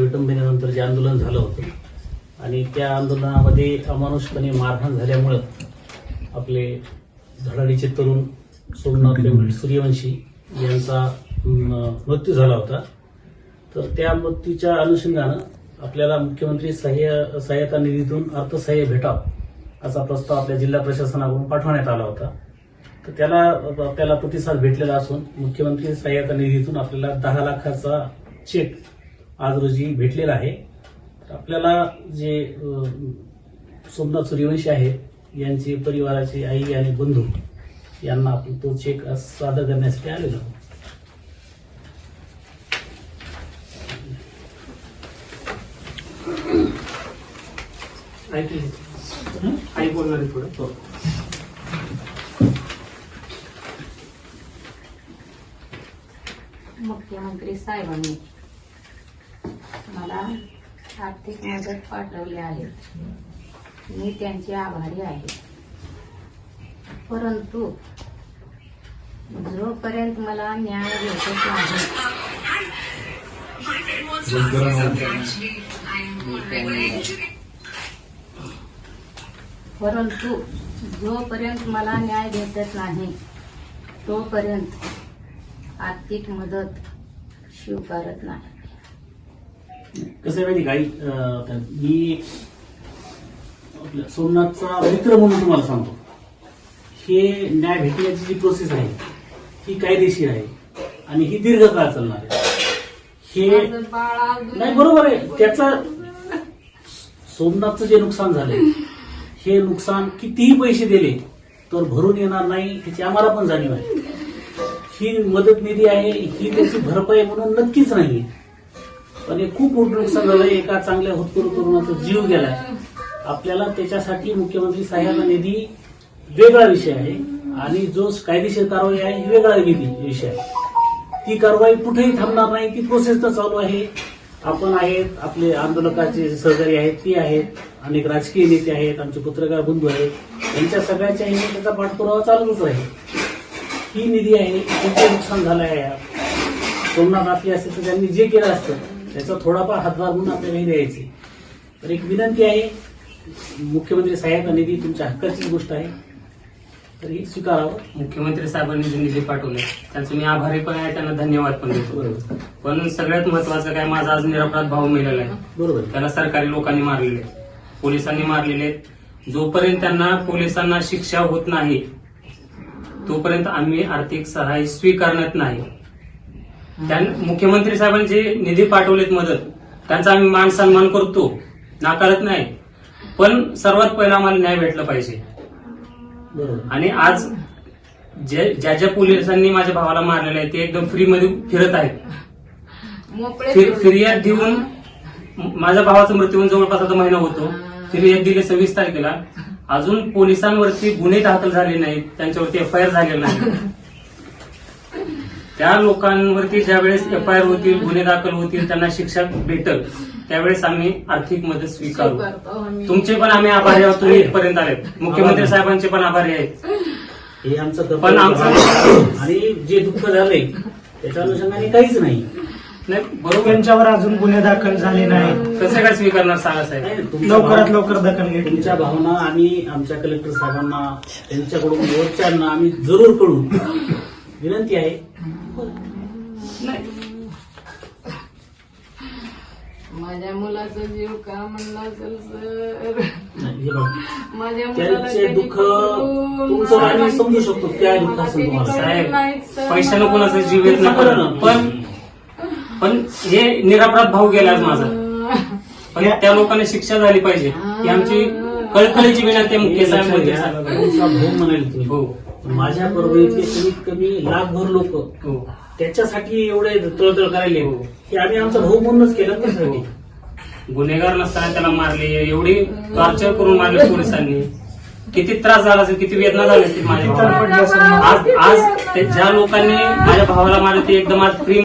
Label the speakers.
Speaker 1: विटंबनेनंतर जे आंदोलन झालं होतं आणि त्या आंदोलनामध्ये अमानुषपणे मारहाण झाल्यामुळं आपले धडाडीचे तरुण सोमनाथ सूर्यवंशी यांचा मृत्यू झाला होता. तर त्या मृत्यूच्या अनुषंगानं आपल्याला मुख्यमंत्री सहाय्यता निधीतून अर्थसहाय्य भेटावं असा प्रस्ताव आपल्या जिल्हा प्रशासनाकडून पाठवण्यात आला होता. तर त्याला आपल्याला प्रतिसाद भेटलेला असून मुख्यमंत्री सहाय्यता निधीतून आपल्याला 10 लाखाचा चेक आज रोजी भेटलेला आहे. तर आपल्याला जे सोमनाथ सूर्यवंशी आहेत यांची परिवाराची आई आणि बंधू यांना आपण तो चेक सादर करण्यासाठी आलेलो आहोत. आई बोलणार आहे थोडं.
Speaker 2: मुख्यमंत्री साहेबांनी मला आर्थिक मदत पाठवली आहे. मी त्यांचे आभारी आहे. परंतु जोपर्यंत मला न्याय भेटत नाही तोपर्यंत आर्थिक मदत स्वीकारत नाही.
Speaker 1: कसं आहे माहिती काही मी आपल्या सोमनाथचा मित्र म्हणून तुम्हाला सांगतो, हे न्याय भेटण्याची जी प्रोसेस आहे ही कायदेशीर आहे आणि ही दीर्घकाळ चालणार आहे. हे नाही बरोबर आहे. त्याचं सोमनाथचं जे नुकसान झालंय हे नुकसान कितीही पैसे दिले तर भरून येणार नाही त्याची आम्हाला पण जाणीव आहे. ही मदत निधी आहे ही त्याची भरपाई म्हणून नक्कीच नाही. पण हे खूप मोठं नुकसान झालंय. एका चांगल्या होतकरू तरुणाचा जीव गेलाय. आपल्याला त्याच्यासाठी मुख्यमंत्री सहाय्यता निधी वेगळा विषय आहे आणि जो कायदेशीर कारवाई आहे ही वेगळा विषय आहे. ती कारवाई कुठेही थांबणार नाही. ती प्रोसेस तर चालू आहे. आपण आहेत, आपले आंदोलकाचे सहकारी आहेत ती आहेत, अनेक राजकीय नेते आहेत, आमचे पत्रकार बंधू आहेत, यांच्या सगळ्यांच्या हिने त्याचा पाठपुरावा चालूच आहे. ही निधी आहे खूप नुकसान झालं आहे. सोमनाथ असले असते तर त्यांनी जे केलं असतं त्याचा थोडाफार हातभार म्हणून आपल्याला द्यायचे. तर एक विनंती आहे, मुख्यमंत्री सहाय्यता निधी तुमच्या हक्काचीच गोष्ट आहे तर ही स्वीकारावं.
Speaker 3: मुख्यमंत्री साहेबांनी जे निधी पाठवले त्यांचं मी आभारी पण आहे, त्यांना धन्यवाद पण देतो.
Speaker 1: बरोबर.
Speaker 3: पण सगळ्यात महत्वाचं काय, माझा आज निरपराध भाऊ मेलेला आहे.
Speaker 1: बरोबर.
Speaker 3: त्याला सरकारी लोकांनी मारलेले, पोलिसांनी मारलेले. जोपर्यंत त्यांना पोलिसांना शिक्षा होत नाही तोपर्यंत आम्ही आर्थिक सहाय्य स्वीकारण्यात नाही. मुख्यमंत्री साहेबांनी जे निधी पाठवलेत मदत त्यांचा आम्ही मान सन्मान करतो, नाकारत नाही. पण सर्वात पहिला आम्हाला न्याय भेटला पाहिजे. आणि आज ज्या पोलिसांनी माझ्या भावाला मारलेलं आहे ते एकदम फ्री मध्ये फिरत आहेत. फिर्याद देऊन माझ्या भावाचा मृत्यू होऊन जवळपास आता महिना होतो. फिर्याद दिली 26 तारखेला. अजून पोलिसांवरती गुन्हे दाखल झाले नाहीत, त्यांच्यावरती FIR झालेला नाही. त्या लोकांवरती ज्यावेळेस FIR होतील, गुन्हे दाखल होतील, त्यांना शिक्षा भेटल त्यावेळेस आम्ही आर्थिक मदत स्वीकारू. तुमचे पण आम्ही आभारी आहोत. तुम्ही इथपर्यंत आलेत. मुख्यमंत्री साहेबांचे पण आभारी आहेत.
Speaker 1: हे आमचं पण आणि जे दुःख झालंय त्याच्या अनुषंगाने काहीच नाही.
Speaker 3: बरोबर.
Speaker 4: त्यांच्यावर अजून गुन्हे दाखल झाले नाही.
Speaker 3: कसं काय स्वीकारणार सांगा साहेब.
Speaker 4: लवकरात लवकर दखल घ्या.
Speaker 1: तुमच्या भावना आम्ही आमच्या कलेक्टर साहेबांना त्यांच्याकडून वरच्यांना आम्ही जरूर कळू. विनंती आहे.
Speaker 2: माझ्या मुलाचा जीव का म्हणला असेल सर. माझ्या
Speaker 1: त्यांचे दुःख तुमचं आम्ही समजू शकतो. काय दुःख असेल तुम्हाला
Speaker 3: साहेब. पैशानं कोणाचा जीव येत नाही. पण हे निरपराध भाऊ गेला माझा. पण त्या लोकांना शिक्षा झाली पाहिजे ही आमची कळकळीची विनंती आहे. मुख्य साहेब
Speaker 1: भाऊ म्हणाले तुम्ही. हो. माझ्या परभणीतले कमीत कमी लाखभर लोक त्याच्यासाठी एवढे तळतळ करायले की आम्ही आमचा भाऊ म्हणूनच केलं. त्यासाठी
Speaker 3: गुन्हेगार नसताना त्याला मारले, एवढी टॉर्चर करून मारले पोलिसांनी. किती त्रास झाला असेल, किती वेदना झाली असतील माझ्या. आज ज्या लोकांनी माझ्या भावाला मारले ते एकदम आज फ्री